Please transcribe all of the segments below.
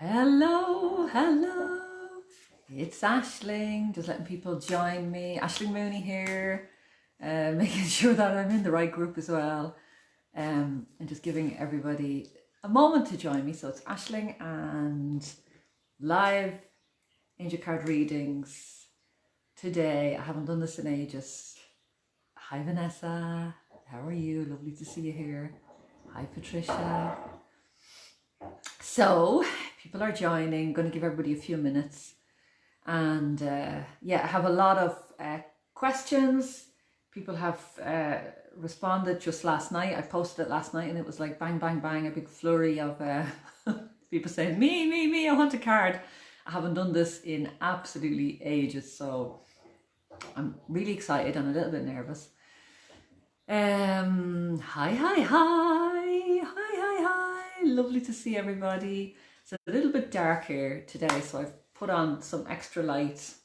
Hello, hello. It's Aishling, just letting people join me. Aishling Mooney here, making sure that I'm in the right group as well, and just giving everybody a moment to join me. So it's Aishling and live angel card readings today. I haven't done this in ages. Hi Vanessa, how are you? Lovely to see you here. Hi Patricia. So people are joining. I'm going to give everybody a few minutes, and yeah, I have a lot of questions. People have responded just last night. I posted it last night, and it was like bang, bang, bang, a big flurry of people saying, me, I want a card. I haven't done this in absolutely ages, so I'm really excited and a little bit nervous. Hi. Lovely to see everybody. It's a little bit dark here today, so I've put on some extra lights,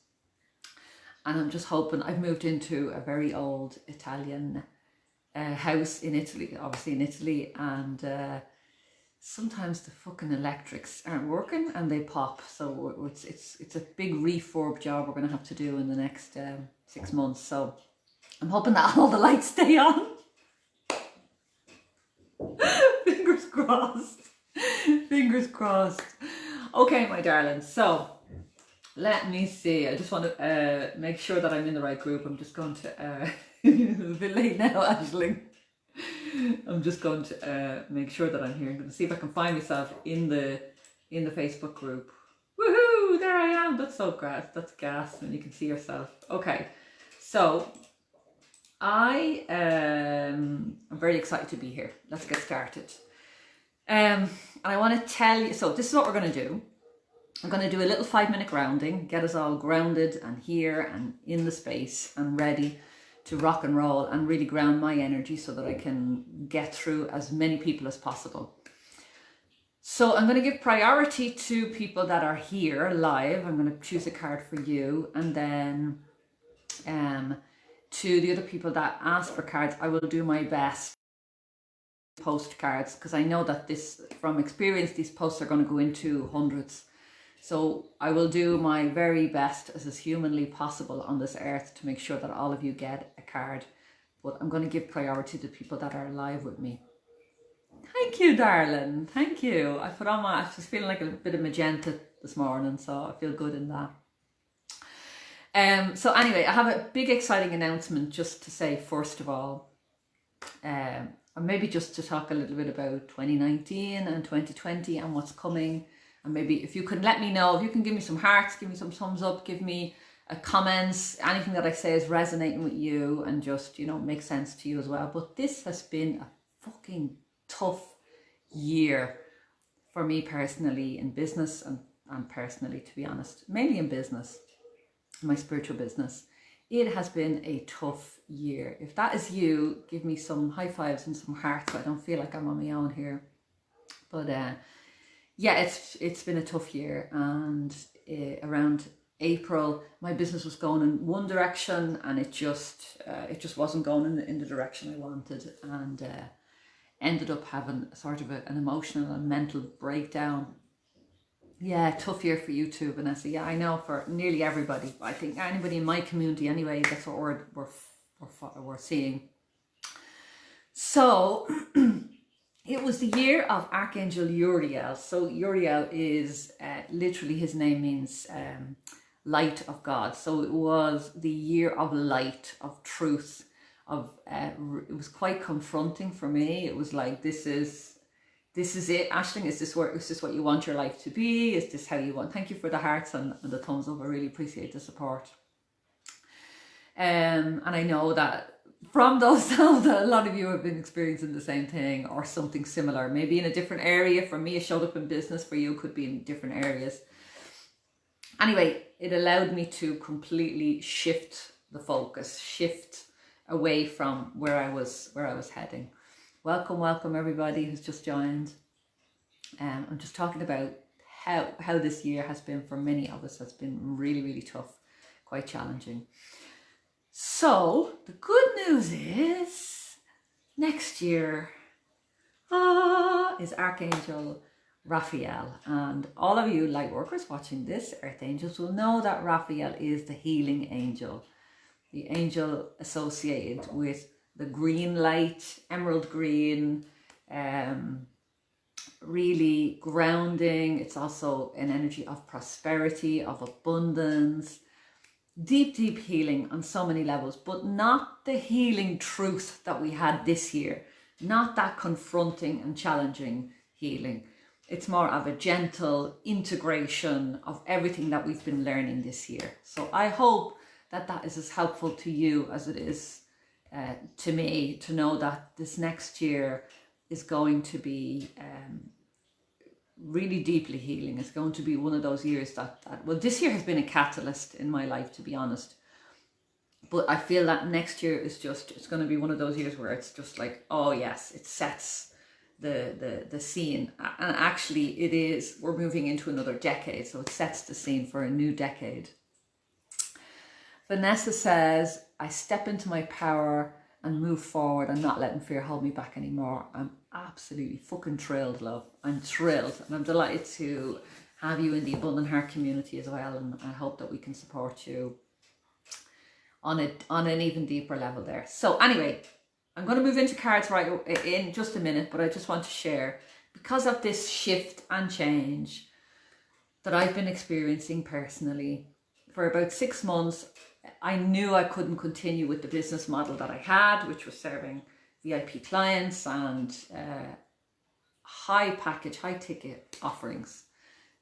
and I'm just hoping. I've moved into a very old Italian house in Italy, obviously in Italy, and sometimes the fucking electrics aren't working and they pop. So it's a big refurb job we're going to have to do in the next 6 months. So I'm hoping that all the lights stay on. Fingers crossed. Fingers crossed. Okay, my darlings. So let me see. I just want to make sure that I'm in the right group. I'm just going to it's a bit late now, Aishling. I'm just going to make sure that I'm here. I'm going to see if I can find myself in the Facebook group. Woohoo! There I am. That's so great. That's gas when you can see yourself. Okay, so I am very excited to be here. Let's get started. And I want to tell you, so this is what we're going to do. I'm going to do a little 5-minute grounding, get us all grounded and here and in the space and ready to rock and roll and really ground my energy so that I can get through as many people as possible. So I'm going to give priority to people that are here live. I'm going to choose a card for you, and then to the other people that ask for cards, I will do my best to post cards, because I know that this, from experience, these posts are going to go into hundreds. So I will do my very best as is humanly possible on this earth to make sure that all of you get a card. But I'm going to give priority to people that are live with me. Thank you, darling. Thank you. I put on I was feeling like a bit of magenta this morning, so I feel good in that. So anyway, I have a big exciting announcement just to say, first of all, or maybe just to talk a little bit about 2019 and 2020 and what's coming. And maybe if you can let me know, if you can give me some hearts, give me some thumbs up, give me comments, anything that I say is resonating with you and just, you know, makes sense to you as well. But this has been a fucking tough year for me personally in business and personally, to be honest, mainly in business, my spiritual business. It has been a tough year. If that is you, give me some high fives and some hearts so I don't feel like I'm on my own here. But yeah, it's been a tough year, and around April, my business was going in one direction, and it just wasn't going in the direction I wanted, and ended up having sort of an emotional and mental breakdown. Yeah, tough year for you too, Vanessa. Yeah, I know, for nearly everybody. I think anybody in my community anyway, that's what we're seeing. So it was the year of Archangel Uriel. So Uriel is literally, his name means light of God. So it was the year of light, of truth, of it was quite confronting for me. It was like, this is it, Aishling. Is this what you want your life to be? Is this how you want? Thank you for the hearts and the thumbs up. I really appreciate the support. And I know that from those that a lot of you have been experiencing the same thing or something similar, maybe in a different area. For me, it showed up in business. For you, it could be in different areas. Anyway, it allowed me to completely shift the focus, shift away from where I was heading. Welcome everybody who's just joined. I'm just talking about how this year has been for many of us. Has been really, really tough, quite challenging. So the good news is next year is Archangel Raphael. And all of you light workers watching this, Earth Angels, will know that Raphael is the healing angel, the angel associated with the green light, emerald green, really grounding. It's also an energy of prosperity, of abundance, deep, deep healing on so many levels, but not the healing truth that we had this year, not that confronting and challenging healing. It's more of a gentle integration of everything that we've been learning this year. So I hope that that is as helpful to you as it is to me, to know that this next year is going to be really deeply healing. It's going to be one of those years that, well, this year has been a catalyst in my life, to be honest. But I feel that next year is just, it's going to be one of those years where it's just like, oh yes, it sets the scene. And actually it is, we're moving into another decade, so it sets the scene for a new decade. Vanessa says, I step into my power and move forward and not letting fear hold me back anymore. I'm absolutely fucking thrilled, love. I'm thrilled, and I'm delighted to have you in the Abundant Heart community as well, and I hope that we can support you on an even deeper level there. So anyway, I'm going to move into cards right in just a minute, but I just want to share, because of this shift and change that I've been experiencing personally for about 6 months, I knew I couldn't continue with the business model that I had, which was serving VIP clients and high package, high ticket offerings.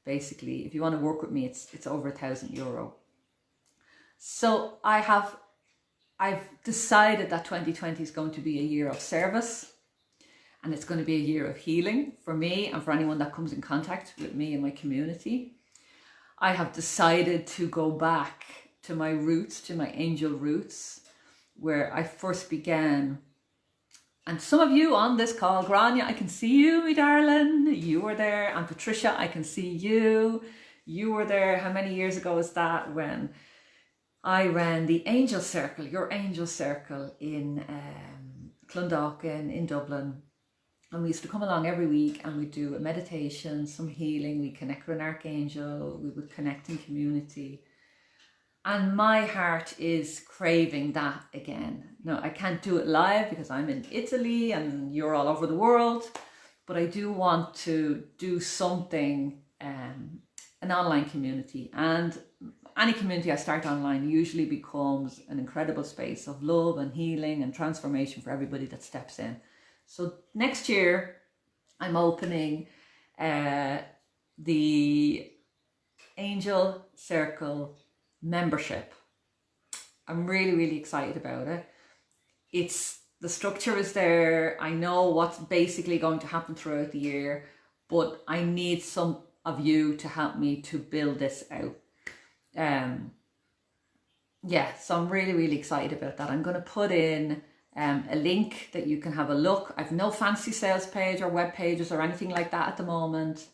Basically, if you want to work with me, it's over €1,000. So I've decided that 2020 is going to be a year of service, and it's going to be a year of healing for me and for anyone that comes in contact with me and my community. I have decided to go back to my roots, to my angel roots, where I first began. And some of you on this call, Grania, I can see you, my darling. You were there. And Patricia, I can see you. You were there. How many years ago was that, when I ran the Angel Circle, your Angel Circle in Clondalkin in Dublin. And we used to come along every week and we'd do a meditation, some healing. We'd connect with an archangel. We would connect in community. And my heart is craving that again. No, I can't do it live because I'm in Italy and you're all over the world. But I do want to do something, an online community. And any community I start online usually becomes an incredible space of love and healing and transformation for everybody that steps in. So next year, I'm opening the Angel Circle membership. I'm really, really excited about it. The structure is there. I know what's basically going to happen throughout the year, but I need some of you to help me to build this out. Yeah, so I'm really, really excited about that. I'm going to put in a link that you can have a look. I've no fancy sales page or web pages or anything like that at the moment.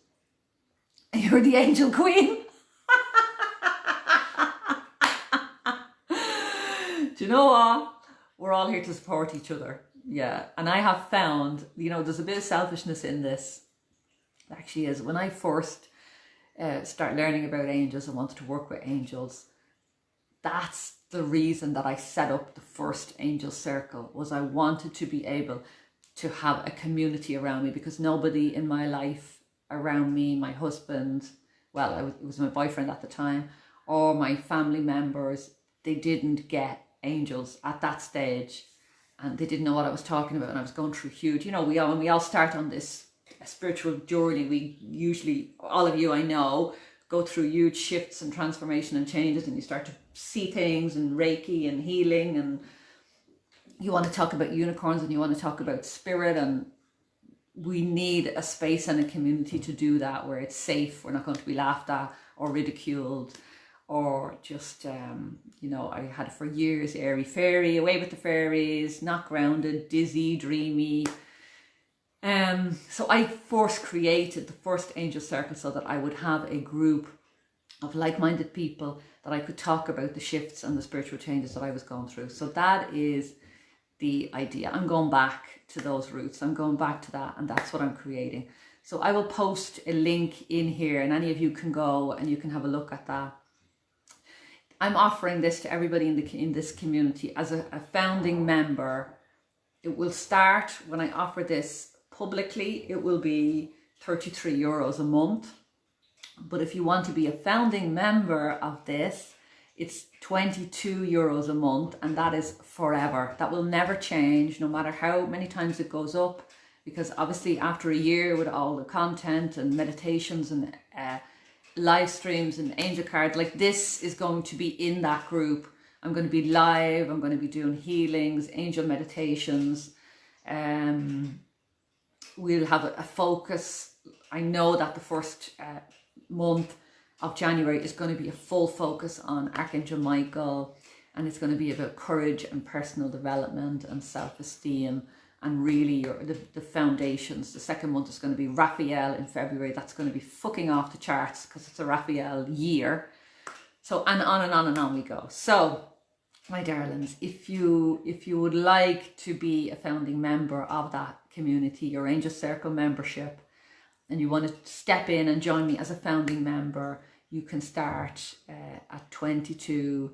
You're the Angel Queen. Do you know what? We're all here to support each other. Yeah. And I have found, there's a bit of selfishness in this. It actually is. When I first started learning about angels and wanted to work with angels, that's the reason that I set up the first Angel Circle, was I wanted to be able to have a community around me, because nobody in my life around me, my husband, well, it was my boyfriend at the time, or my family members, they didn't get angels at that stage, and they didn't know what I was talking about, and I was going through huge, when we all start on this spiritual journey, we usually, all of you I know, go through huge shifts and transformation and changes, and you start to see things and Reiki and healing, and you want to talk about unicorns and you want to talk about spirit, and we need a space and a community to do that, where it's safe. We're not going to be laughed at or ridiculed, or just, I had it for years, airy fairy, away with the fairies, not grounded, dizzy, dreamy. So I first created the first Angel Circle so that I would have a group of like-minded people that I could talk about the shifts and the spiritual changes that I was going through. So that is the idea. I'm going back to those roots. I'm going back to that, and that's what I'm creating. So I will post a link in here, and any of you can go and you can have a look at that. I'm offering this to everybody in this community as a founding member. It will start when I offer this publicly. It will be €33 a month. But if you want to be a founding member of this, it's €22 a month, and that is forever. That will never change, no matter how many times it goes up, because obviously after a year with all the content and meditations and live streams and angel cards, like this is going to be in that group. I'm going to be live, I'm going to be doing healings, angel meditations. We'll have a focus. I know that the first month of January is going to be a full focus on Archangel Michael, and it's going to be about courage and personal development and self-esteem, and really the foundations. The second month is going to be Raphael in February. That's going to be fucking off the charts because it's a Raphael year. So, and on and on and on we go. So, my darlings, if you would like to be a founding member of that community, your Angel Circle membership, and you want to step in and join me as a founding member, you can start at €22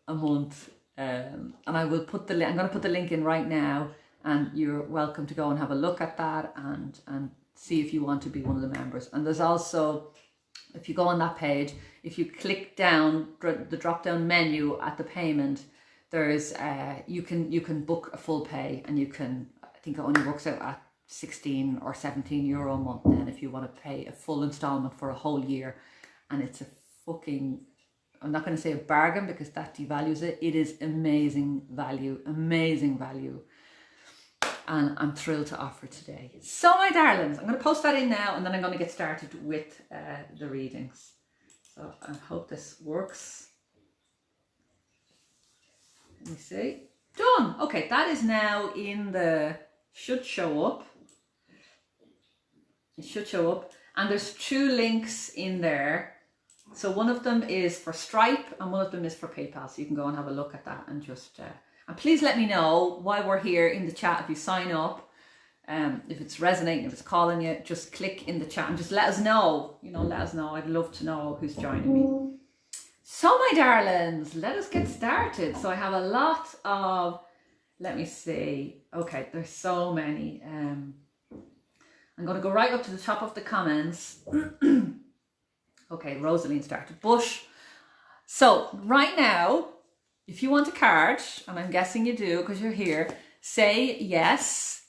a month. And I will put I'm going to put the link in right now, and you're welcome to go and have a look at that and see if you want to be one of the members. And there's also, if you go on that page, if you click down the drop down menu at the payment, there's you can book a full pay, and you can, I think it only works out at €16 or €17 a month then if you want to pay a full installment for a whole year. And it's a fucking, I'm not going to say a bargain because that devalues it. It is amazing value, and I'm thrilled to offer today. So my darlings, I'm going to post that in now, and then I'm going to get started with the readings. So I hope this works. Let me see. Done. Okay, that is now in the, should show up. It should show up, and there's 2 links in there. So one of them is for Stripe and one of them is for PayPal. So you can go and have a look at that, and just and please let me know while we're here in the chat if you sign up. If it's resonating, if it's calling you, just click in the chat and just let us know. You know, let us know. I'd love to know who's joining me. So my darlings, let us get started. So I have a lot of, let me see. Okay, there's so many. I'm going to go right up to the top of the comments. Okay, Rosaline started. Bush. So right now, if you want a card, and I'm guessing you do because you're here, say yes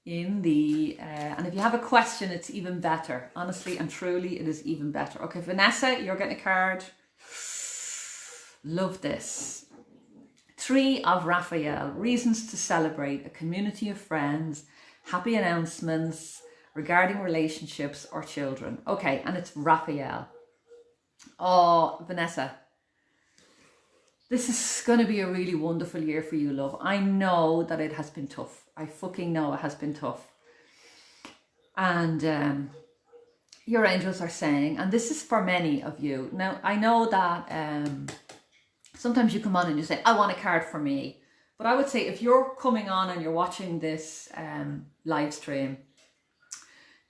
in the, and if you have a question, it's even better. Honestly and truly, it is even better. Okay, Vanessa, you're getting a card. Love this. 3 of Raphael, reasons to celebrate, a community of friends, happy announcements regarding relationships or children. Okay, and it's Raphael. Oh, Vanessa, this is going to be a really wonderful year for you, love. I know that it has been tough. I fucking know it has been tough. And your angels are saying, and this is for many of you. Now, I know that sometimes you come on and you say, I want a card for me. But I would say if you're coming on and you're watching this live stream,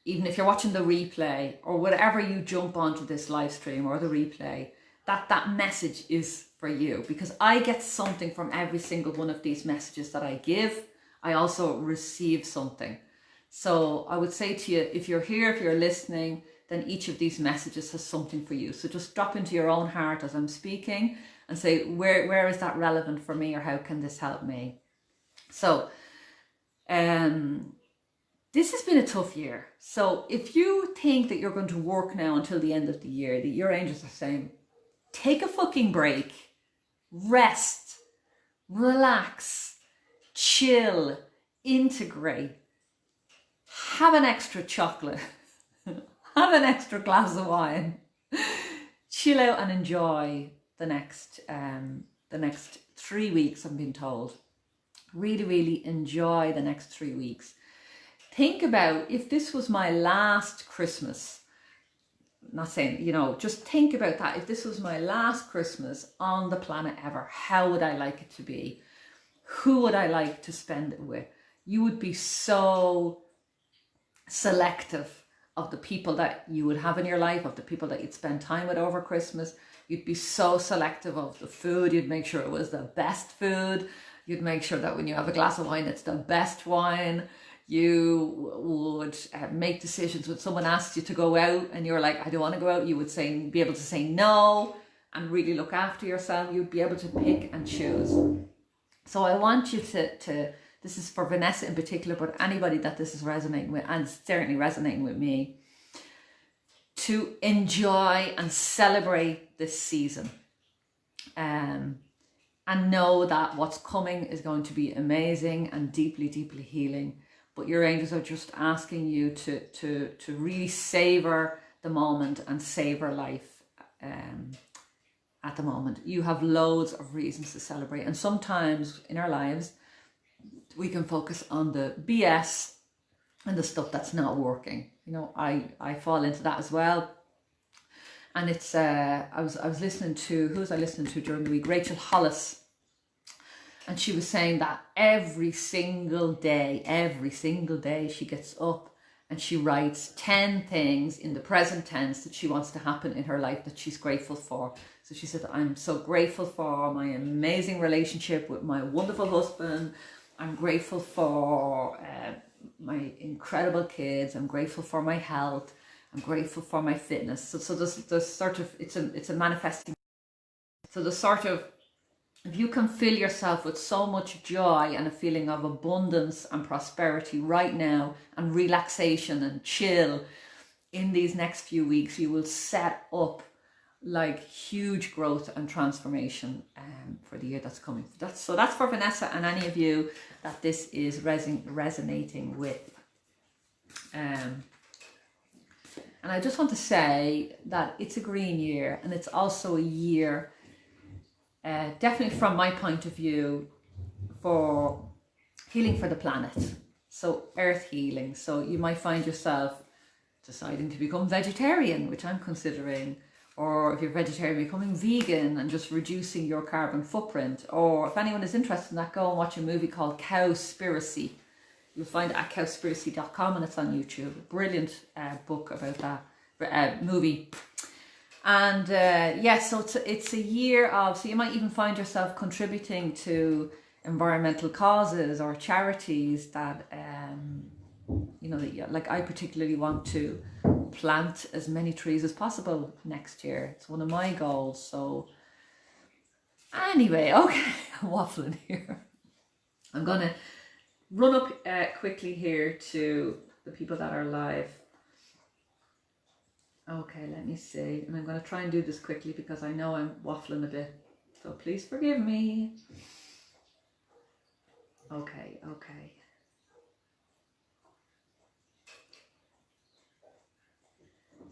even if you're watching the replay or whatever you jump onto this live stream or the replay, that message is for you, because I get something from every single one of these messages that I give. I also receive something. So I would say to you, if you're here, if you're listening, then each of these messages has something for you. So just drop into your own heart as I'm speaking and say, where is that relevant for me, or how can this help me? So, this has been a tough year. So if you think that you're going to work now until the end of the year, that your angels are saying, take a fucking break, rest, relax, chill, integrate, have an extra chocolate, have an extra glass of wine, chill out and enjoy the next 3 weeks, I'm being told. Really, really enjoy the next 3 weeks. Think about, if this was my last Christmas, not saying, you know, just think about that. If this was my last Christmas on the planet ever, how would I like it to be? Who would I like to spend it with? You would be so selective of the people that you would have in your life, of the people that you'd spend time with over Christmas. You'd be so selective of the food. You'd make sure it was the best food. You'd make sure that when you have a glass of wine, it's the best wine. You would make decisions when someone asked you to go out and you're like, I don't want to go out. You would be able to say no and really look after yourself. You'd be able to pick and choose. So I want you to this is for Vanessa in particular, but anybody that this is resonating with, and certainly resonating with me, to enjoy and celebrate this season. And know that what's coming is going to be amazing and deeply, deeply healing. But your angels are just asking you to really savor the moment and savor life at the moment. You have loads of reasons to celebrate. And sometimes in our lives, we can focus on the BS and the stuff that's not working. You know, I fall into that as well. And it's, I was listening to, who was I listening to during the week? Rachel Hollis. And she was saying that every single day she gets up and she writes 10 things in the present tense that she wants to happen in her life that she's grateful for. So she said, I'm so grateful for my amazing relationship with my wonderful husband. I'm grateful for my incredible kids. I'm grateful for my health. I'm grateful for my fitness. So there's sort of, it's a manifesting. So the sort of, if you can fill yourself with so much joy and a feeling of abundance and prosperity right now, and relaxation and chill in these next few weeks, you will set up like huge growth and transformation for the year that's coming. So that's for Vanessa and any of you that this is resonating with. And I just want to say that it's a green year, and it's also a year, definitely from my point of view, for healing for the planet. So earth healing. So you might find yourself deciding to become vegetarian, which I'm considering, or if you're vegetarian, becoming vegan and just reducing your carbon footprint. Or if anyone is interested in that, go and watch a movie called Cowspiracy. You'll find it at cowspiracy.com, and it's on YouTube. A brilliant book about that movie. And so it's a year of, so you might even find yourself contributing to environmental causes or charities that, like I particularly want to plant as many trees as possible next year. It's one of my goals. So anyway, okay, I'm waffling here. I'm going to run up quickly here to the people that are live. Okay, let me see. And I'm going to try and do this quickly because I know I'm waffling a bit. So please forgive me. Okay.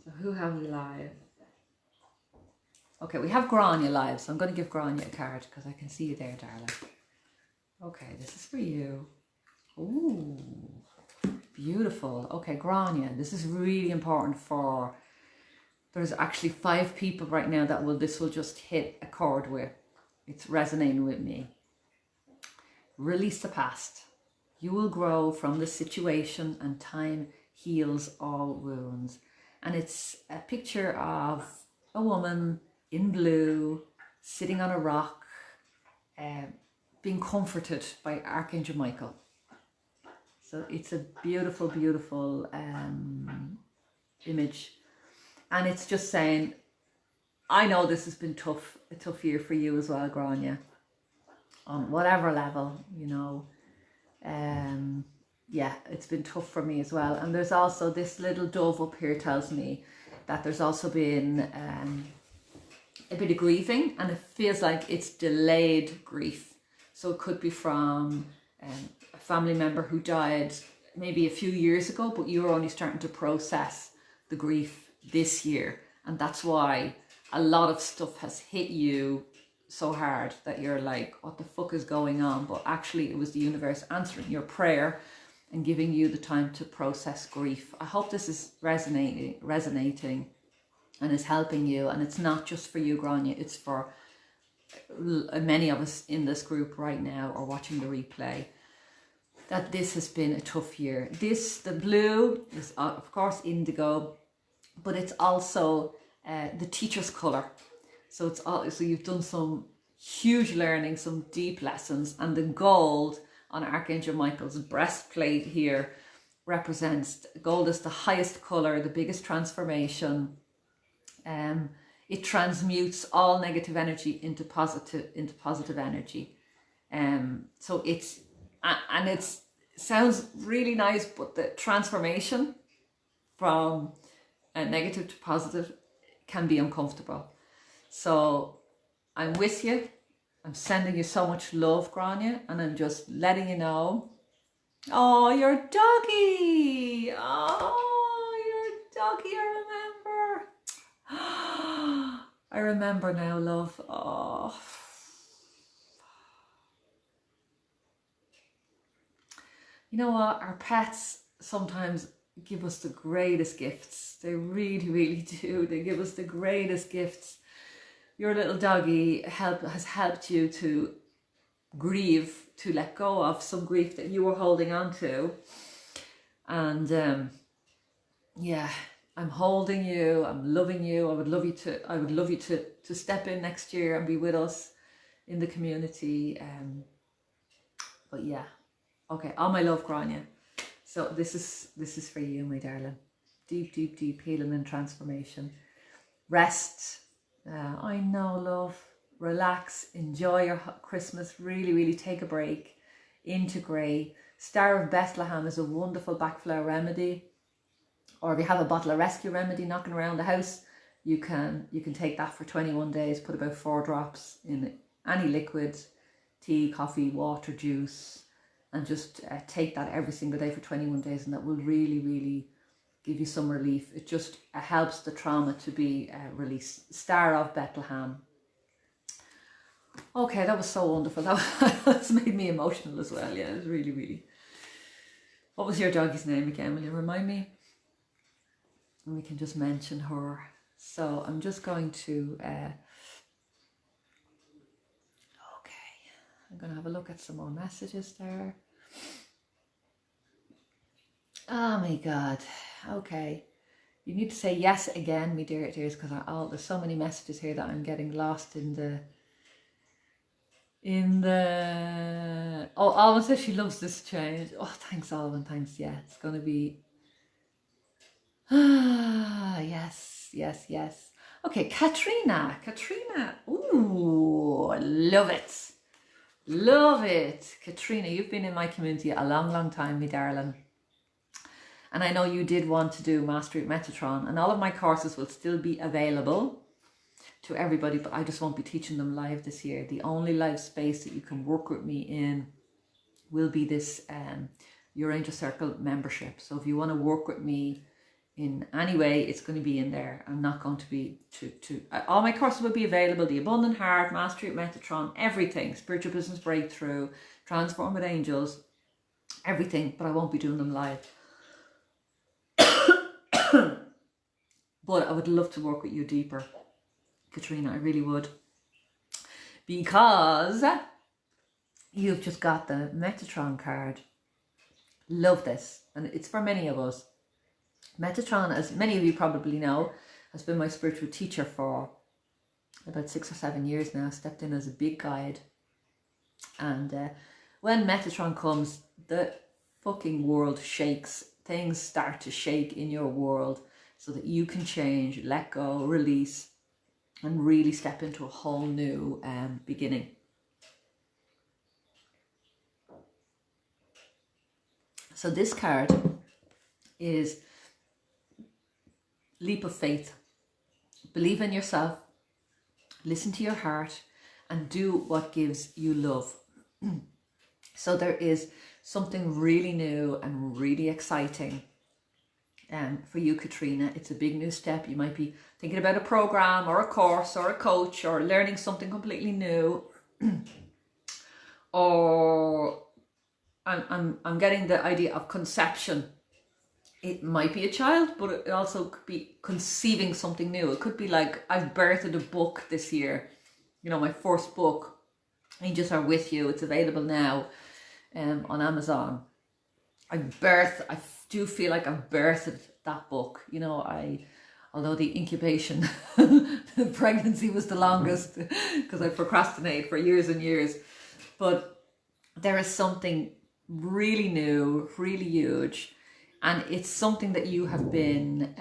So who have we live? Okay, we have Grania live. So I'm going to give Grania a card because I can see you there, darling. Okay, this is for you. Ooh, beautiful. Okay, Grania, this is really important for... There's actually 5 people right now that this will just hit a chord with. It's resonating with me. Release the past. You will grow from the situation, and time heals all wounds. And it's a picture of a woman in blue, sitting on a rock, being comforted by Archangel Michael. So it's a beautiful, beautiful image. And it's just saying, I know this has been a tough year for you as well, Grania, on whatever level, you know. It's been tough for me as well. And there's also this little dove up here tells me that there's also been a bit of grieving, and it feels like it's delayed grief. So it could be from a family member who died maybe a few years ago, but you're only starting to process the grief this year. And that's why a lot of stuff has hit you so hard that you're like, what the fuck is going on? But actually it was the universe answering your prayer and giving you the time to process grief. I hope this is resonating and is helping you. And it's not just for you, Grania, it's for many of us in this group right now or watching the replay. that this has been a tough year. The blue is of course indigo, but it's also the teacher's colour. So so you've done some huge learning, some deep lessons, and the gold on Archangel Michael's breastplate here represents, gold is the highest colour, the biggest transformation. It transmutes all negative energy into positive energy. So it sounds really nice, but the transformation from negative to positive can be uncomfortable. So I'm with you. I'm sending you so much love, Grania, and I'm just letting you know. Oh, your doggy! Oh, your doggy! I remember now, love. Oh. You know what? Our pets sometimes give us the greatest gifts. They really, really do. They give us the greatest gifts. Your little doggy has helped you to grieve, to let go of some grief that you were holding on to. And yeah, I'm holding you, I'm loving you. I would love you to step in next year and be with us in the community. But yeah, okay, all my love, Grania. So this is for you, my darling. Deep, deep, deep healing and transformation. Rest. I know, love. Relax. Enjoy your Christmas. Really, really take a break. Integrate. Star of Bethlehem is a wonderful backflow remedy. Or if you have a bottle of rescue remedy knocking around the house, you can take that for 21 days. Put about 4 drops in any liquid, tea, coffee, water, juice, and just take that every single day for 21 days, and that will really, really give you some relief. It just helps the trauma to be released. Star of Bethlehem. Okay, that was so wonderful. That's made me emotional as well. Yeah, it was really, really. What was your doggy's name again? Will you remind me? And we can just mention her. So I'm just going to, okay, I'm going to have a look at some more messages there. Oh my God. Okay. You need to say yes again, me dears, because there's so many messages here that I'm getting lost in the... Oh, Alvin says she loves this change. Oh, thanks, Alvin. Thanks. Yeah, it's going to be... yes. Okay, Katrina. Ooh, love it. Katrina, you've been in my community a long, long time, me darling. And I know you did want to do Mastery at Metatron, and all of my courses will still be available to everybody, but I just won't be teaching them live this year. The only live space that you can work with me in will be this Your Angel Circle membership. So if you want to work with me in any way, it's going to be in there. I'm not going to be all my courses will be available: the Abundant Heart, Mastery at Metatron, everything, Spiritual Business Breakthrough, Transform with Angels, everything, but I won't be doing them live. But I would love to work with you deeper, Katrina. I really would, because you've just got the Metatron card. Love this, and it's for many of us. Metatron, as many of you probably know, has been my spiritual teacher for about 6 or 7 years now. Stepped in as a big guide, and when Metatron comes, the fucking world shakes. Things start to shake in your world so that you can change, let go, release, and really step into a whole new beginning. So this card is leap of faith. Believe in yourself, listen to your heart, and do what gives you love. So there is something really new and really exciting for you, Katrina. It's a big new step. You might be thinking about a program or a course or a coach or learning something completely new. Or I'm getting the idea of conception. It might be a child, but it also could be conceiving something new. It could be like, I've birthed a book this year. You know, my first book, Angels Are With You. It's available now on Amazon. I do feel like I've birthed that book. You know, although the incubation, the pregnancy was the longest because I procrastinated for years and years. But there is something really new, really huge. And it's something that you have been,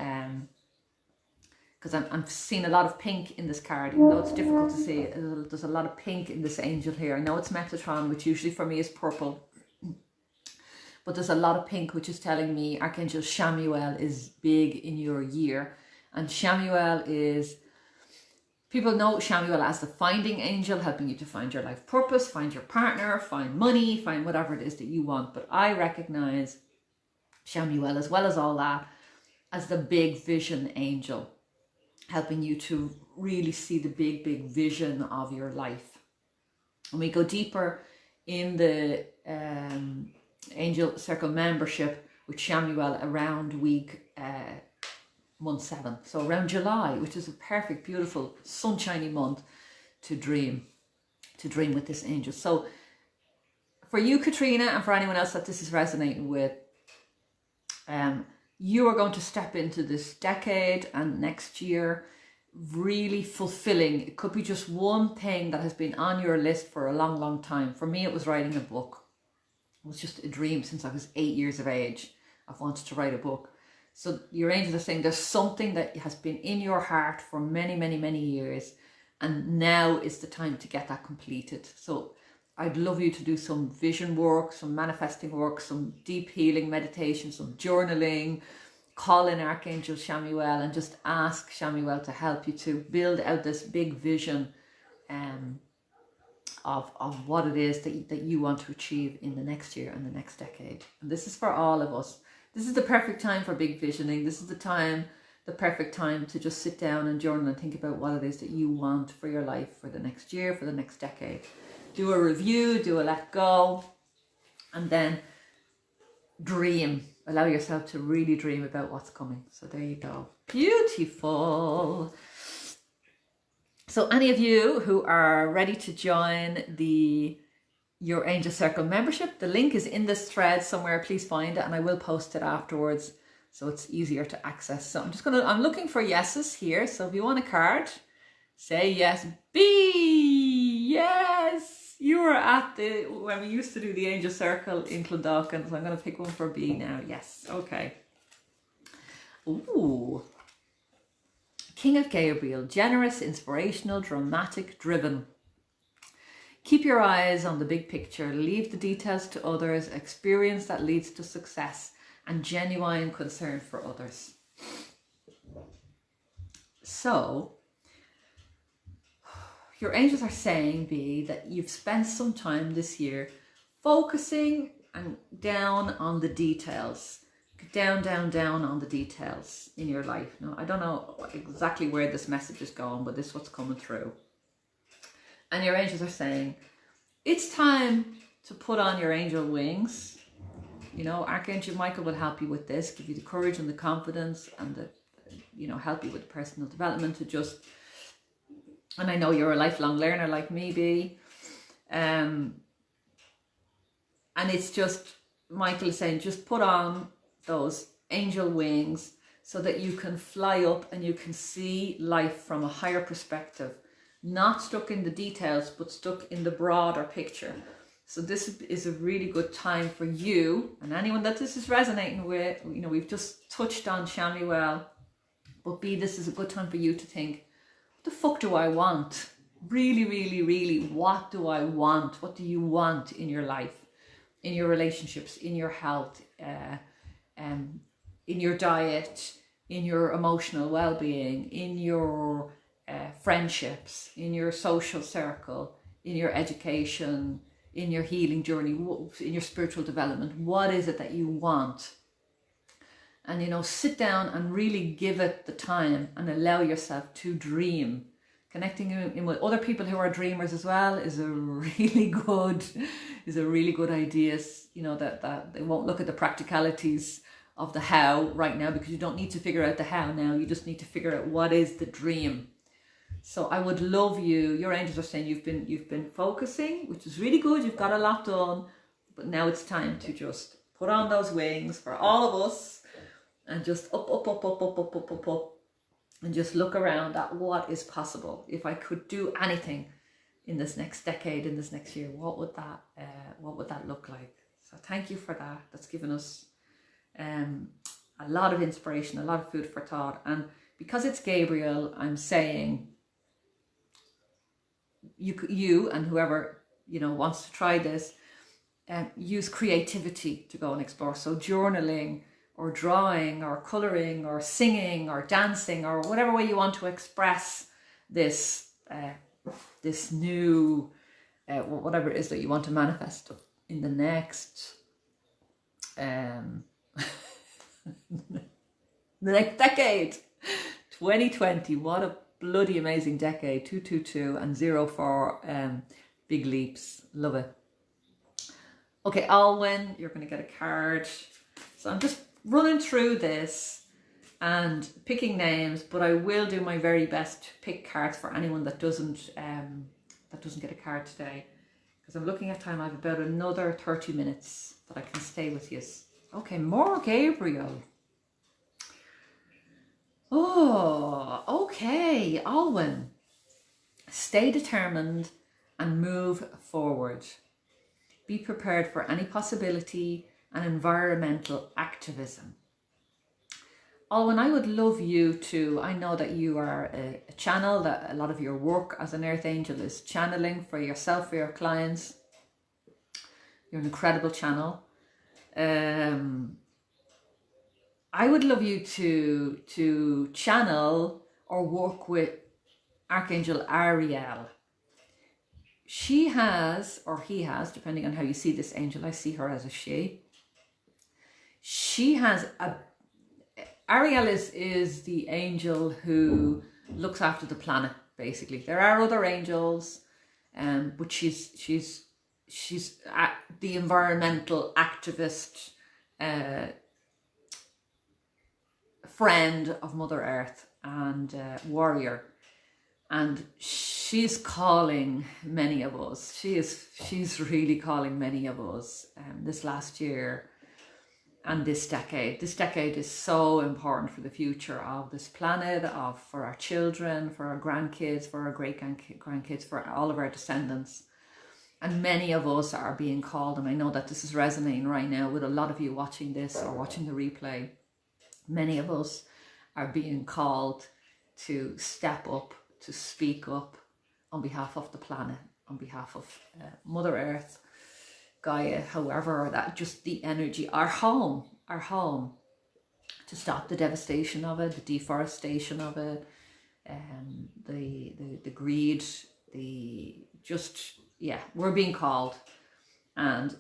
because I'm seeing a lot of pink in this card, even though it's difficult to see. There's a lot of pink in this angel here. I know it's Metatron, which usually for me is purple. But there's a lot of pink, which is telling me Archangel Shamuel is big in your year. And Shamuel is, people know Shamuel as the finding angel, helping you to find your life purpose, find your partner, find money, find whatever it is that you want. But I recognize Shamuel, as well as all that, as the big vision angel, helping you to really see the big vision of your life. When we go deeper in the Angel Circle membership with Shamuel around month 7, so around July, which is a perfect, beautiful, sunshiny month to dream with this angel. So for you, Katrina, and for anyone else that this is resonating with, you are going to step into this decade and next year really fulfilling. It could be just one thing that has been on your list for a long time. For me, it was writing a book. It was just a dream since I was 8 years of age. I've wanted to write a book. So your angels are saying there's something that has been in your heart for many years, and now is the time to get that completed. So I'd love you to do some vision work, some manifesting work, some deep healing meditation, some journaling. Call in Archangel Shamuel and just ask Shamuel to help you to build out this big vision of what it is that you want to achieve in the next year and the next decade. And this is for all of us. This is the perfect time for big visioning. This is the perfect time to just sit down and journal and think about what it is that you want for your life, for the next year, for the next decade. Do a review, do a let go, and then dream. Allow yourself to really dream about what's coming. So there you go. Beautiful. So any of you who are ready to join your Angel Circle membership, the link is in this thread somewhere. Please find it, and I will post it afterwards so it's easier to access. So I'm looking for yeses here. So if you want a card, say yes. B, yes. You were at when we used to do the Angel Circle in Clondalkin, so I'm going to pick one for B now. Yes, okay. Ooh. King of Gabriel, generous, inspirational, dramatic, driven. Keep your eyes on the big picture, leave the details to others, experience that leads to success, and genuine concern for others. So, your angels are saying, B, that you've spent some time this year focusing and down on the details. Down on the details in your life. Now, I don't know exactly where this message is going, but this is what's coming through. And your angels are saying, it's time to put on your angel wings. You know, Archangel Michael will help you with this, give you the courage and the confidence and help you with personal development to just, and I know you're a lifelong learner like me, B. And it's just, Michael is saying, just put on those angel wings so that you can fly up and you can see life from a higher perspective, not stuck in the details, but stuck in the broader picture. So this is a really good time for you and anyone that this is resonating with. You know, we've just touched on Shamuel, but B, this is a good time for you to think, what the fuck do I want? Really, what do I want? What do you want in your life, in your relationships, in your health, in your diet, in your emotional well-being, in your friendships, in your social circle, in your education, in your healing journey, in your spiritual development? What is it that you want? And sit down and really give it the time and allow yourself to dream. Connecting in with other people who are dreamers as well is a really good idea. That they won't look at the practicalities of the how right now, because you don't need to figure out the how now. You just need to figure out what is the dream. So I would love you. Your angels are saying you've been focusing, which is really good. You've got a lot done, but now it's time to just put on those wings for all of us and just up, up, up, up, up, up, up, up, up, and just look around at what is possible. If I could do anything in this next decade, in this next year, what would that look like? So thank you for that. That's given us a lot of inspiration, a lot of food for thought. And because it's Gabriel, I'm saying you and whoever wants to try this, use creativity to go and explore. So journaling or drawing or colouring or singing or dancing or whatever way you want to express this this new whatever it is that you want to manifest in the next the next decade. 2020, what a bloody amazing decade. 222 and 04 big leaps. Love it. Okay, Alwyn, you're going to get a card. So I'm just running through this and picking names, but I will do my very best to pick cards for anyone that doesn't get a card today, because I'm looking at time. I have about another 30 minutes that I can stay with you. Okay, more Gabriel. Oh, okay, Alwyn. Stay determined and move forward. Be prepared for any possibility and environmental activism. Alwyn, I would love you to, I know that you are a channel, that a lot of your work as an earth angel is channeling for yourself, for your clients. You're an incredible channel. I would love you to channel or work with Archangel Arielle. She has, or he has, depending on how you see this angel, I see her as a she. She has Arielle is the angel who looks after the planet, basically. There are other angels, but she's the environmental activist, friend of Mother Earth and warrior. And she's calling many of us. She's really calling many of us this last year and this decade. This decade is so important for the future of this planet, for our children, for our grandkids, for our great-grandkids, for all of our descendants. And many of us are being called, and I know that this is resonating right now with a lot of you watching this or watching the replay. Many of us are being called to step up, to speak up on behalf of the planet, on behalf of Mother Earth, Gaia, however, that just the energy, our home, to stop the devastation of it, the deforestation of it, the greed, we're being called. And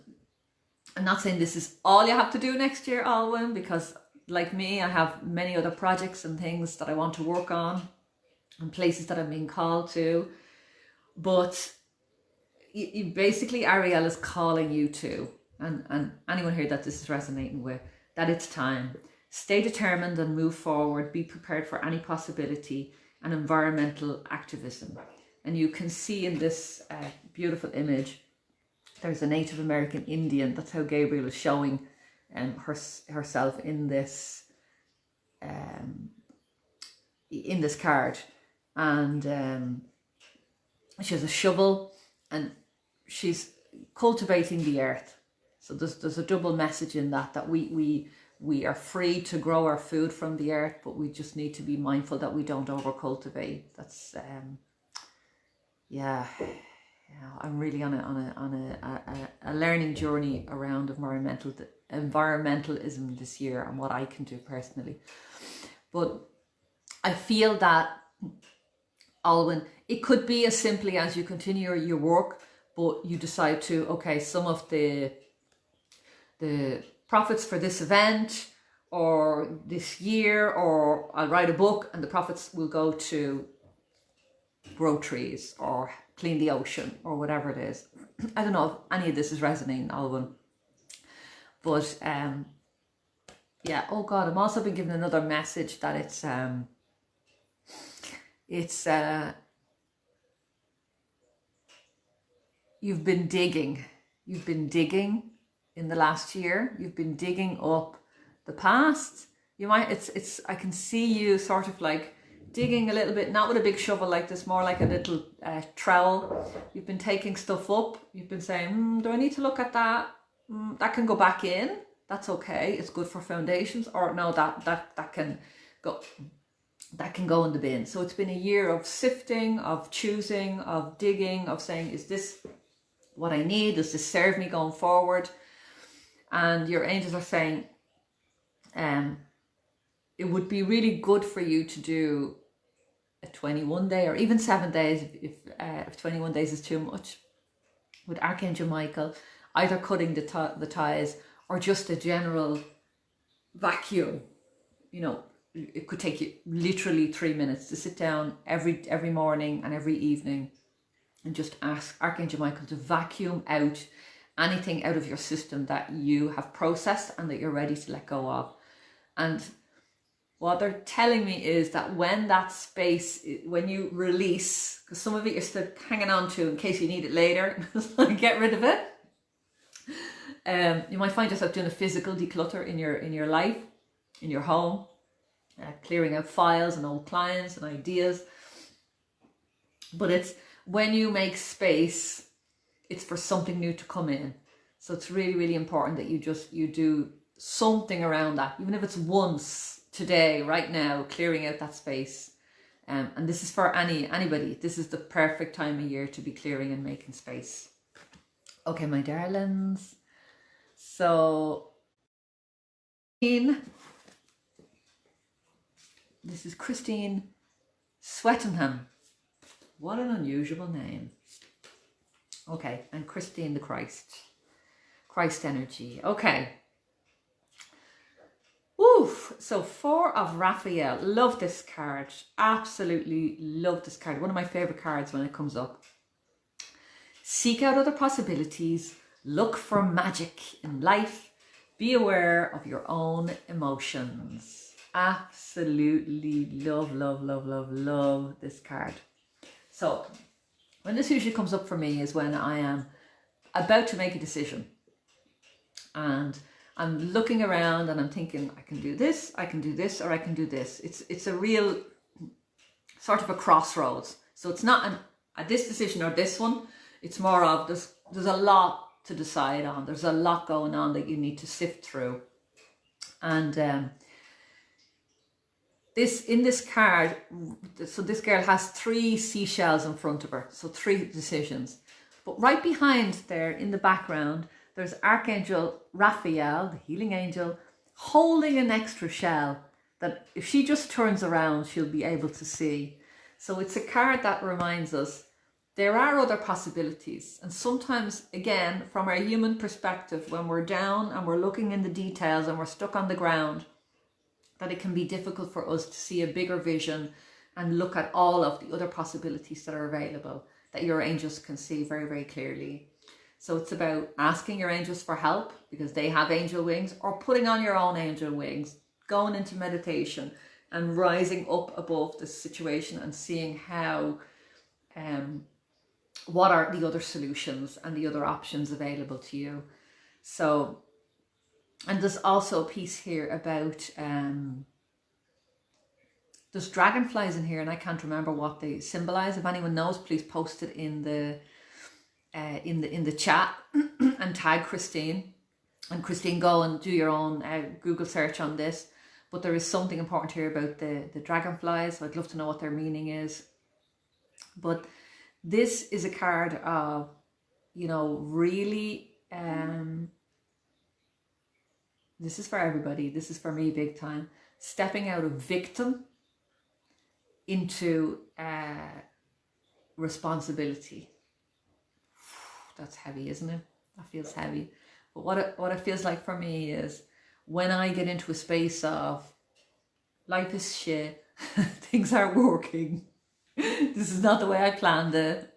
I'm not saying this is all you have to do next year, Alwyn, because like me, I have many other projects and things that I want to work on and places that I'm being called to. But you basically, Arielle is calling you to, and anyone here that this is resonating with, that it's time. Stay determined and move forward. Be prepared for any possibility and environmental activism. And you can see in this beautiful image, there's a Native American Indian. That's how Gabriel is showing herself in this card. And she has a shovel and she's cultivating the earth. So there's a double message in that we are free to grow our food from the earth, but we just need to be mindful that we don't over cultivate. That's I'm really on a learning journey around environmentalism this year and what I can do personally. But I feel that, Alwyn, it could be as simply as you continue your work, but you decide to, okay, some of the profits for this event or this year, or I'll write a book and the profits will go to grow trees or clean the ocean or whatever it is. I don't know if any of this is resonating, Alwyn. But oh God, I'm also been given another message that you've been digging in the last year. You've been digging up the past. You might, I can see you sort of like digging a little bit, not with a big shovel like this, more like a little trowel. You've been taking stuff up. You've been saying, do I need to look at that? That can go back in. That's okay. It's good for foundations. Or no, that can go in the bin. So it's been a year of sifting, of choosing, of digging, of saying, is this what I need? Does this serve me going forward? And your angels are saying, it would be really good for you to do a 21 day or even 7 days if 21 days is too much, with Archangel Michael, either cutting the ties or just a general vacuum. You know, it could take you literally 3 minutes to sit down every morning and every evening and just ask Archangel Michael to vacuum out anything out of your system that you have processed and that you're ready to let go of. And what they're telling me is that when that space, when you release, because some of it you're still hanging on to in case you need it later, get rid of it. You might find yourself doing a physical declutter in your life, in your home, clearing out files and old clients and ideas. But it's when you make space, it's for something new to come in. So it's really, really important that you do something around that, even if it's once today, right now, clearing out that space. And this is for anybody. This is the perfect time of year to be clearing and making space. Okay, my darlings. So, this is Christine Swettenham. What an unusual name. Okay, and Christine the Christ energy. Okay. Oof. So 4 of Raphael. Love this card. Absolutely love this card. One of my favorite cards when it comes up. Seek out other possibilities. Look for magic in life. Be aware of your own emotions. Absolutely love this card. So when this usually comes up for me is when I am about to make a decision. And I'm looking around and I'm thinking, I can do this, or I can do this. It's a real sort of a crossroads. So it's not a this decision or this one. It's more of there's a lot to decide on. There's a lot going on that you need to sift through. And this card, so this girl has 3 seashells in front of her. So 3 decisions. But right behind there in the background, there's Archangel Raphael, the healing angel, holding an extra shell that if she just turns around, she'll be able to see. So it's a card that reminds us there are other possibilities. And sometimes, again, from our human perspective, when we're down and we're looking in the details and we're stuck on the ground, that it can be difficult for us to see a bigger vision and look at all of the other possibilities that are available, that your angels can see very, very clearly. So it's about asking your angels for help because they have angel wings, or putting on your own angel wings, going into meditation and rising up above the situation and seeing how, what are the other solutions and the other options available to you. So, and there's also a piece here about, there's dragonflies in here and I can't remember what they symbolize. If anyone knows, please post it in the chat and tag Christine. And Christine, go and do your own Google search on this. But there is something important here about the dragonflies. So I'd love to know what their meaning is. But this is a card of, you know, really, this is for everybody. This is for me big time. Stepping out of victim into responsibility. That's heavy, isn't it? That feels heavy. But what it feels like for me is when I get into a space of life is shit, things aren't working, this is not the way I planned it,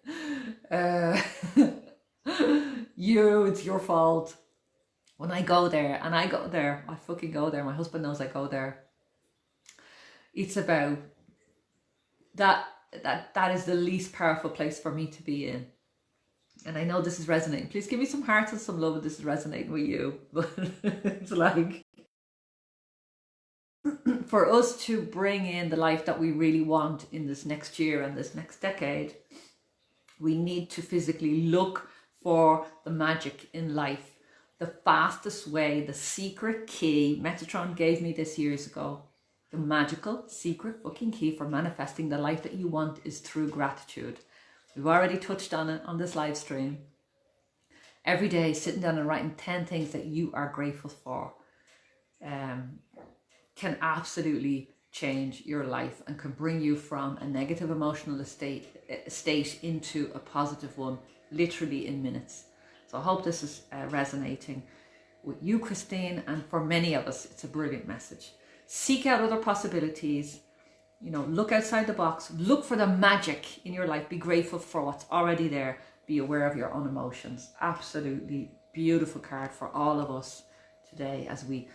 it's your fault. When I go there, and I fucking go there, my husband knows I go there, it's about that is the least powerful place for me to be in. And I know this is resonating. Please give me some hearts and some love if this is resonating with you. But it's like, for us to bring in the life that we really want in this next year and this next decade, we need to physically look for the magic in life. The fastest way, the secret key, Metatron gave me this years ago, the magical secret fucking key for manifesting the life that you want is through gratitude. We've already touched on it on this live stream. Every day, sitting down and writing 10 things that you are grateful for can absolutely change your life and can bring you from a negative emotional state into a positive one, literally in minutes. So I hope this is resonating with you, Christine, and for many of us, it's a brilliant message. Seek out other possibilities, you know, look outside the box, look for the magic in your life, be grateful for what's already there, be aware of your own emotions. Absolutely beautiful card for all of us today as we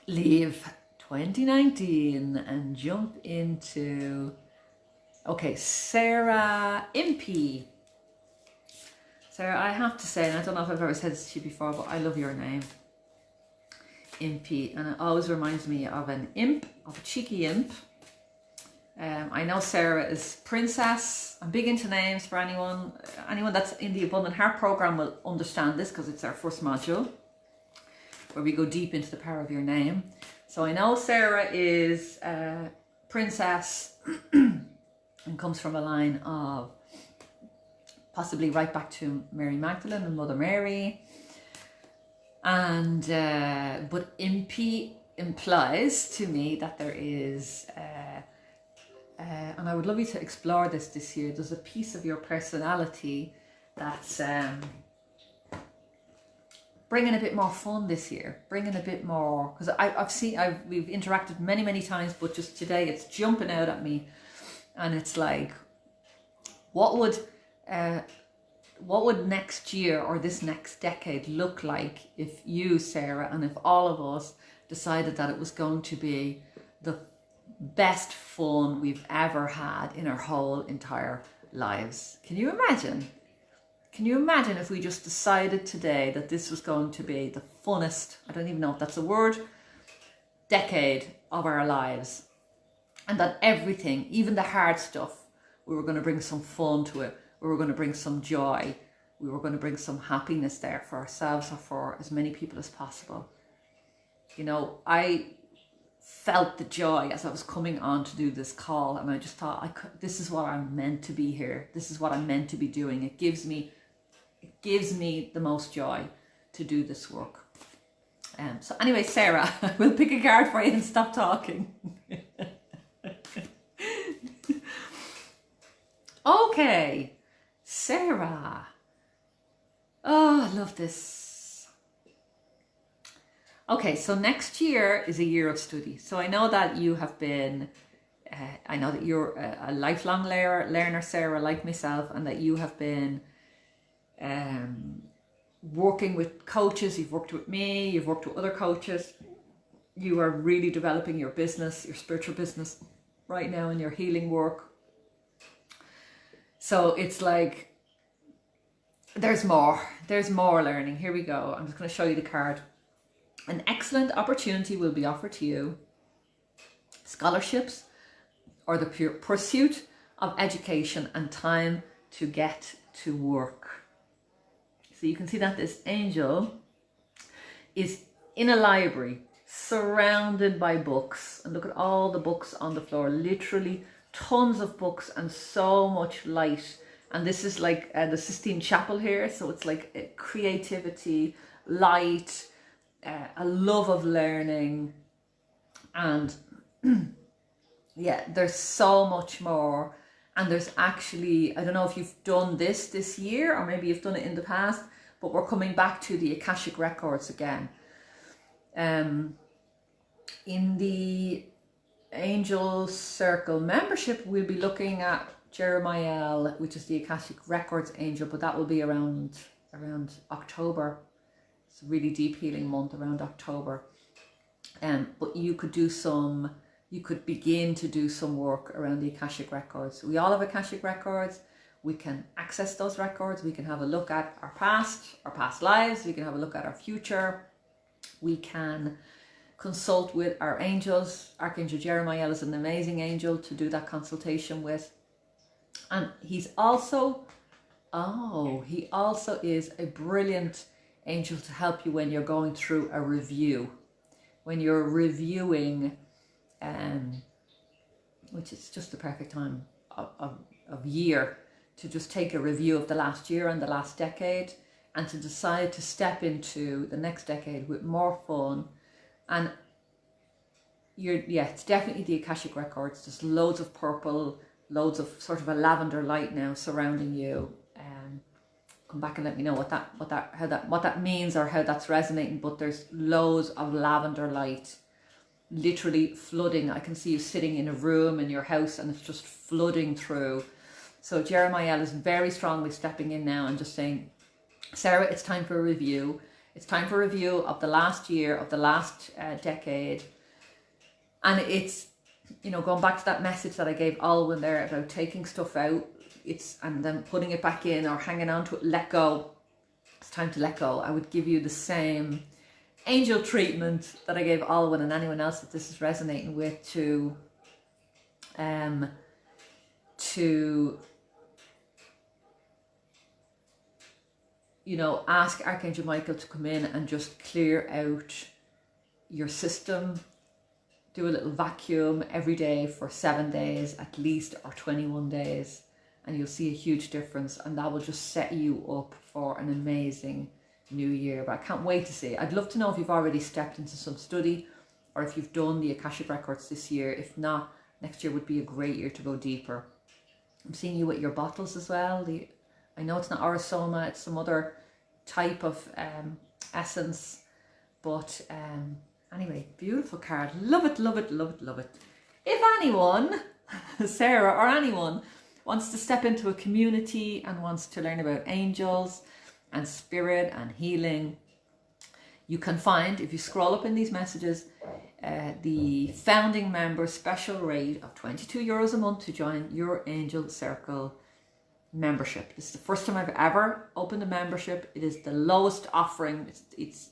leave 2019 and jump into, okay, Sarah Impey. Sarah, I have to say, and I don't know if I've ever said this to you before, but I love your name, Impey, and it always reminds me of an imp, of a cheeky imp. I know Sarah is Princess. I'm big into names. For anyone that's in the Abundant Heart program will understand this because it's our first module where we go deep into the power of your name. So I know Sarah is Princess and comes from a line of possibly right back to Mary Magdalene and Mother Mary. And but Impey implies to me that there is and I would love you to explore this year. There's a piece of your personality that's bringing a bit more fun this year, bringing a bit more, because we've interacted many times, but just today it's jumping out at me, and it's like, what would next year or this next decade look like if you, Sarah, and if all of us decided that it was going to be the best fun we've ever had in our whole entire lives? Can you imagine? Can you imagine if we just decided today that this was going to be the funnest, I don't even know if that's a word, decade of our lives, and that everything, even the hard stuff, we were going to bring some fun to it, we were going to bring some joy, we were going to bring some happiness there for ourselves or for as many people as possible. You know, I felt the joy as I was coming on to do this call, and I just thought, this is what I'm meant to be here. This is what I'm meant to be doing. It gives me the most joy to do this work. So anyway, Sarah, we'll pick a card for you and stop talking. Okay, Sarah. Oh, I love this. Okay, so next year is a year of study. So I know that you have been, I know that you're a lifelong learner, Sarah, like myself, and that you have been working with coaches. You've worked with me, you've worked with other coaches. You are really developing your business, your spiritual business right now in your healing work. So it's like, there's more learning. Here we go. I'm just going to show you the card. An excellent opportunity will be offered to you. Scholarships or the pure pursuit of education and time to get to work. So you can see that this angel is in a library surrounded by books, and look at all the books on the floor, literally tons of books and so much light. And this is like the Sistine Chapel here, so it's like creativity, light, a love of learning, and yeah, there's so much more. And there's actually, I don't know if you've done this year, or maybe you've done it in the past, but we're coming back to the Akashic Records again. In the Angel Circle membership, we'll be looking at Jeremiah, which is the Akashic Records angel, but that will be around October. It's a really deep healing month around October. But you could begin to do some work around the Akashic Records. We all have Akashic Records. We can access those records. We can have a look at our past lives. We can have a look at our future. We can consult with our angels. Archangel Arielle is an amazing angel to do that consultation with. And he also is a brilliant angel to help you when you're going through a review. When you're reviewing, which is just the perfect time of year to just take a review of the last year and the last decade, and to decide to step into the next decade with more fun. And it's definitely the Akashic Records. There's loads of purple, loads of sort of a lavender light now surrounding you. Come back and let me know what that means or how that's resonating. But there's loads of lavender light, literally flooding. I can see you sitting in a room in your house, and it's just flooding through. So Arielle is very strongly stepping in now and just saying, Sarah, it's time for a review. It's time for a review of the last year, of the last decade. And it's, going back to that message that I gave Alwyn there about taking stuff out, and then putting it back in or hanging on to it, let go. It's time to let go. I would give you the same angel treatment that I gave Alwyn and anyone else that this is resonating with, to ask Archangel Michael to come in and just clear out your system. Do a little vacuum every day for 7 days at least, or 21 days, and you'll see a huge difference, and that will just set you up for an amazing new year. But I can't wait to see it. I'd love to know if you've already stepped into some study, or if you've done the Akashic Records this year. If not, next year would be a great year to go deeper. I'm seeing you with your bottles as well. I know it's not Aurosoma, it's some other type of essence, but anyway, beautiful card. Love it, love it, love it, love it. If anyone, Sarah or anyone, wants to step into a community and wants to learn about angels and spirit and healing, you can find, if you scroll up in these messages, the founding member special rate of €22 a month to join your Angel Circle membership. This is the first time I've ever opened a membership. It is the lowest offering. It's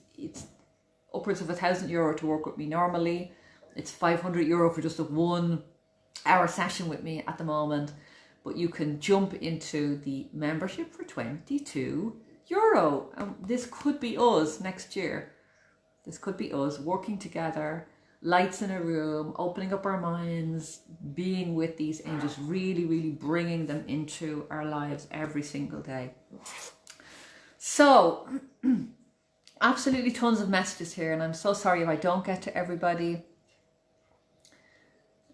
upwards of €1,000 to work with me normally. It's €500 for just a 1 hour session with me at the moment. But you can jump into the membership for €22. And this could be us next year. This could be us working together, lights in a room, opening up our minds, being with these angels, really, really bringing them into our lives every single day. So, absolutely tons of messages here, and I'm so sorry if I don't get to everybody.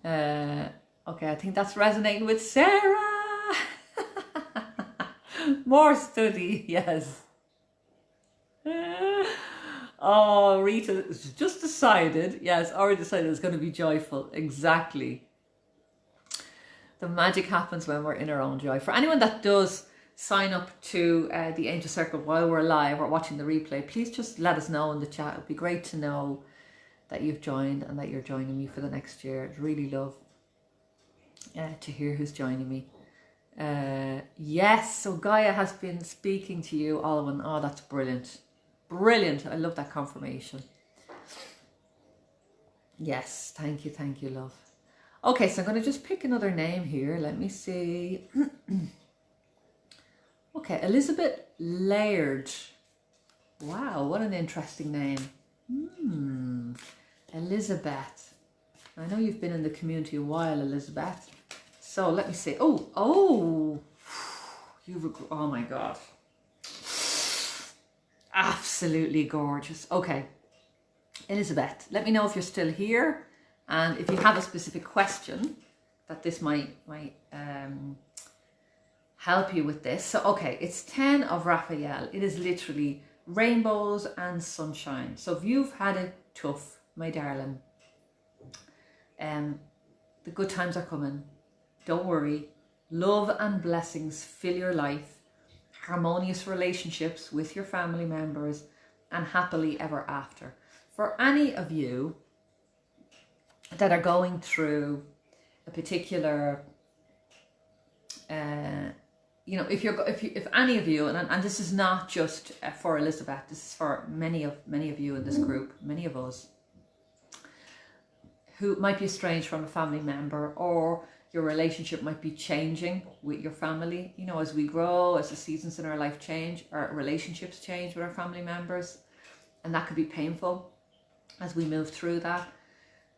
Okay, I think that's resonating with Sarah. More study, yes. Oh, Rita just decided, yes, already decided it's going to be joyful. Exactly. The magic happens when we're in our own joy. For anyone that does sign up to the Angel Circle while we're live or watching the replay, please just let us know in the chat. It would be great to know that you've joined and that you're joining me for the next year. I'd really love to hear who's joining me. Yes, so Gaia has been speaking to you, Alwyn. Oh, that's brilliant. Brilliant. I love that confirmation. Yes, thank you, love. Okay, so I'm going to just pick another name here. Let me see. Okay, Elizabeth Laird. Wow, what an interesting name. Elizabeth. I know you've been in the community a while, Elizabeth. So let me see. Oh my God. Absolutely gorgeous. Okay, Elizabeth, let me know if you're still here, and if you have a specific question that this might help you with this. So, okay, it's 10 of Raphael. It is literally rainbows and sunshine. So if you've had it tough, my darling, the good times are coming. Don't worry. Love and blessings fill your life. Harmonious relationships with your family members, and happily ever after. For any of you that are going through a particular you know, if any of you, and this is not just for Elizabeth, this is for many of you in this group, many of us, who might be estranged from a family member, or your relationship might be changing with your family. You know, as we grow, as the seasons in our life change, our relationships change with our family members, and that could be painful as we move through that.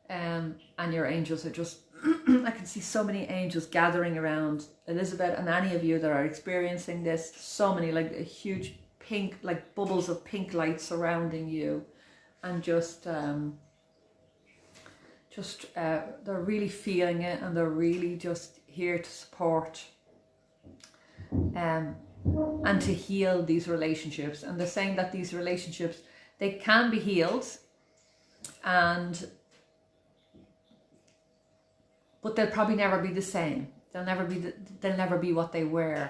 And your angels are just, I can see so many angels gathering around Elizabeth and any of you that are experiencing this. So many, like a huge pink, like bubbles of pink light surrounding you, and they're really feeling it, and they're really just here to support and to heal these relationships. And they're saying that these relationships, they can be healed, but they'll probably never be the same. They'll never be what they were.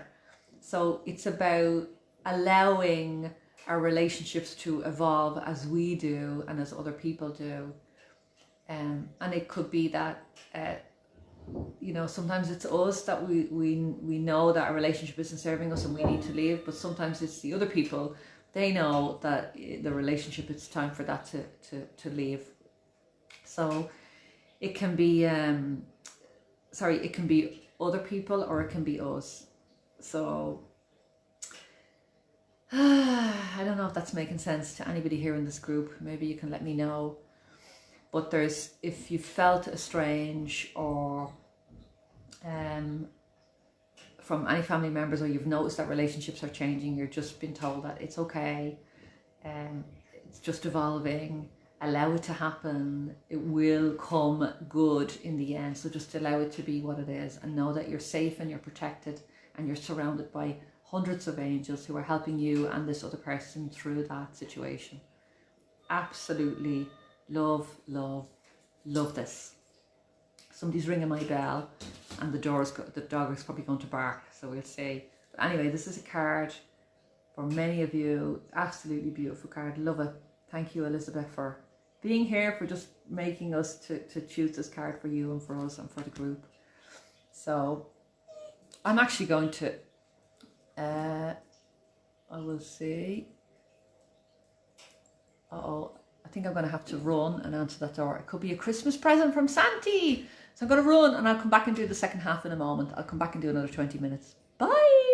So it's about allowing our relationships to evolve as we do and as other people do. And it could be that, you know, sometimes it's us that we know that our relationship isn't serving us and we need to leave, but sometimes it's the other people. They know that the relationship, it's time for that to leave. So it can be, it can be other people, or it can be us. So I don't know if that's making sense to anybody here in this group. Maybe you can let me know. But if you felt estranged, or from any family members, or you've noticed that relationships are changing, you're just been told that it's okay, it's just evolving, allow it to happen, it will come good in the end. So just allow it to be what it is, and know that you're safe and you're protected, and you're surrounded by hundreds of angels who are helping you and this other person through that situation. Absolutely love this. Somebody's ringing my bell, and the dog is probably going to bark, so we'll see. But anyway, this is a card for many of you. Absolutely beautiful card. Love it. Thank you, Elizabeth, for being here, for just making us to choose this card for you and for us and for the group. So I'm actually going to I will see. I think I'm going to have to run and answer that door. It could be a Christmas present from Santi. So I'm going to run, and I'll come back and do the second half in a moment. I'll come back and do another 20 minutes. Bye.